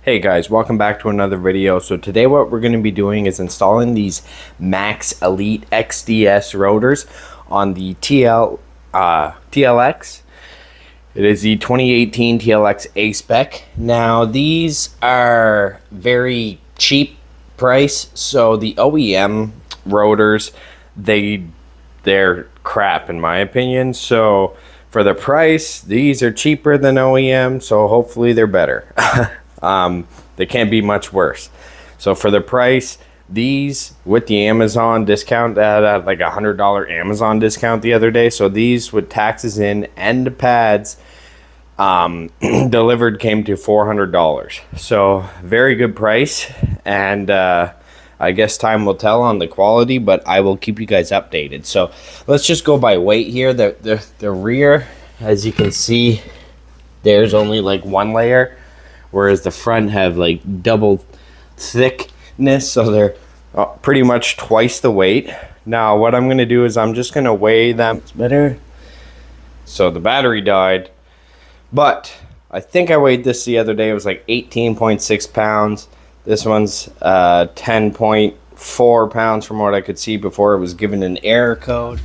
Hey guys, welcome back to another video. So today what we're going to be doing is installing these Max Elite XDS rotors on the TLX. It is the 2018 TLX A-Spec. Now these are very cheap price. So the OEM rotors, they're crap in my opinion. So for the price, these are cheaper than OEM, so hopefully they're better. They can't be much worse. So for the price, these with the Amazon discount, that had like $100 Amazon discount the other day. So these with taxes in and the pads delivered came to $400. So very good price, and I guess time will tell on the quality, but I will keep you guys updated. So let's just go by weight here. The rear, as you can see, there's only like one layer, whereas the front have like double thickness, so they're pretty much twice the weight. Now what I'm going to do is I'm just going to weigh them better. So the battery died, but I think I weighed this the other day. It was like 18.6 pounds. This one's 10.4 pounds from what I could see before it was given an error code.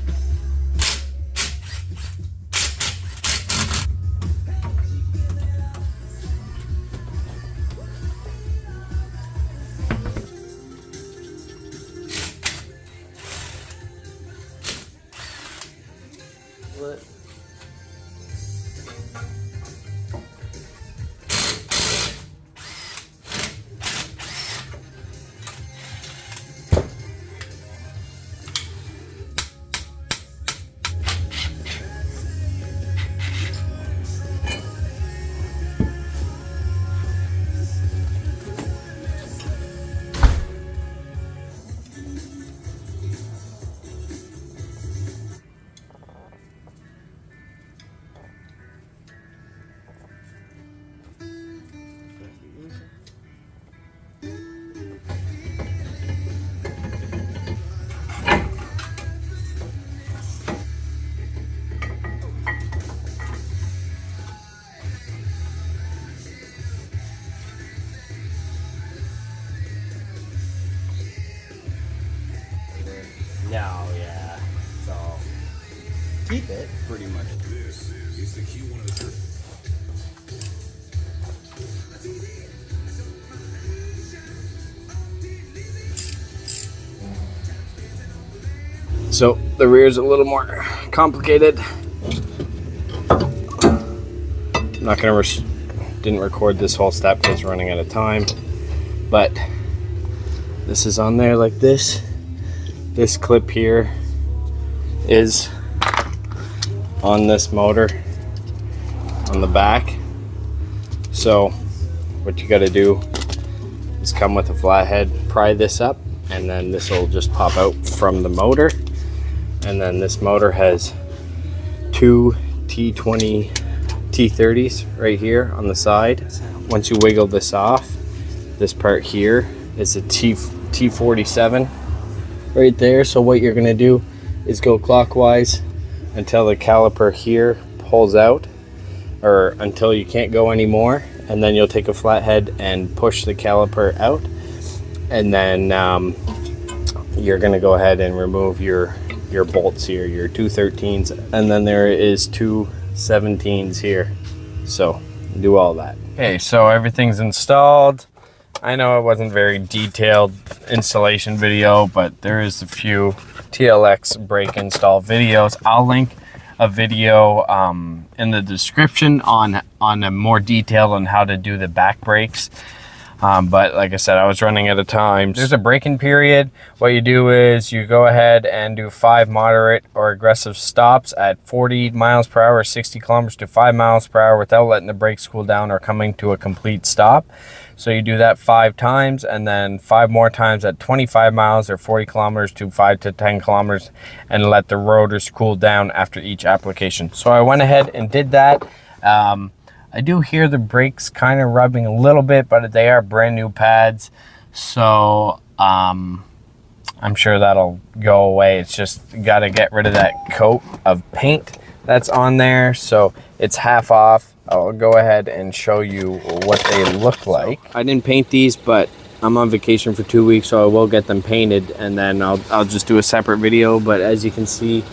No, yeah. So keep it pretty much. This is the Q103. So the rear is a little more complicated. I'm not gonna didn't record this whole step because running out of time, but this is on there like this. This clip here is on this motor on the back. So what you got to do is come with a flathead, pry this up, and then this will just pop out from the motor. And then this motor has two T20 T30s right here on the side. Once you wiggle this off, this part here is a T47 right there. So what you're going to do is go clockwise until the caliper here pulls out, or until you can't go anymore, and then you'll take a flathead and push the caliper out, and then you're going to go ahead and remove your bolts here, your 213s, and then there is 217s here. So do all that. Okay, so everything's installed. I know it wasn't very detailed installation video, but there is a few TLX brake install videos. I'll link a video in the description on a more detail on how to do the back brakes. But like I said, I was running out of time. There's a braking period. What you do is you go ahead and do 5 moderate or aggressive stops at 40 miles per hour, 60 kilometers to 5 miles per hour without letting the brakes cool down or coming to a complete stop. So you do that 5 times, and then 5 more times at 25 miles or 40 kilometers to 5 to 10 kilometers, and let the rotors cool down after each application. So I went ahead and did that. I do hear the brakes kind of rubbing a little bit, but they are brand new pads. So I'm sure that'll go away. It's just got to get rid of that coat of paint that's on there, so it's half off. I'll go ahead and show you what they look like. I didn't paint these, but I'm on vacation for 2 weeks, so I will get them painted, and then I'll just do a separate video. But as you can see,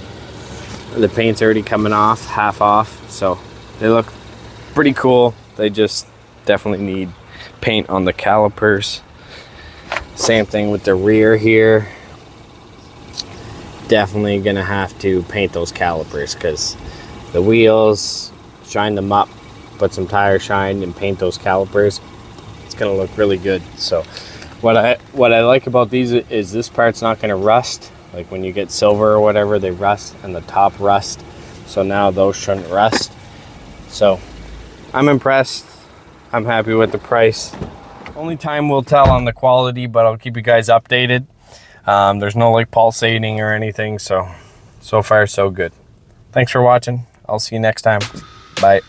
the paint's already coming off, half off, so they look pretty cool. They just definitely need paint on the calipers. Same thing with the rear here. Definitely gonna have to paint those calipers, because the wheels, shine them up, put some tire shine and paint those calipers. It's gonna look really good. So what I like about these is this part's not gonna rust. Like when you get silver or whatever, they rust, and the top rust. So now those shouldn't rust. So I'm impressed. I'm happy with the price. Only time will tell on the quality, but I'll keep you guys updated. There's no like pulsating or anything, so far so good. Thanks for watching. I'll see you next time. Bye.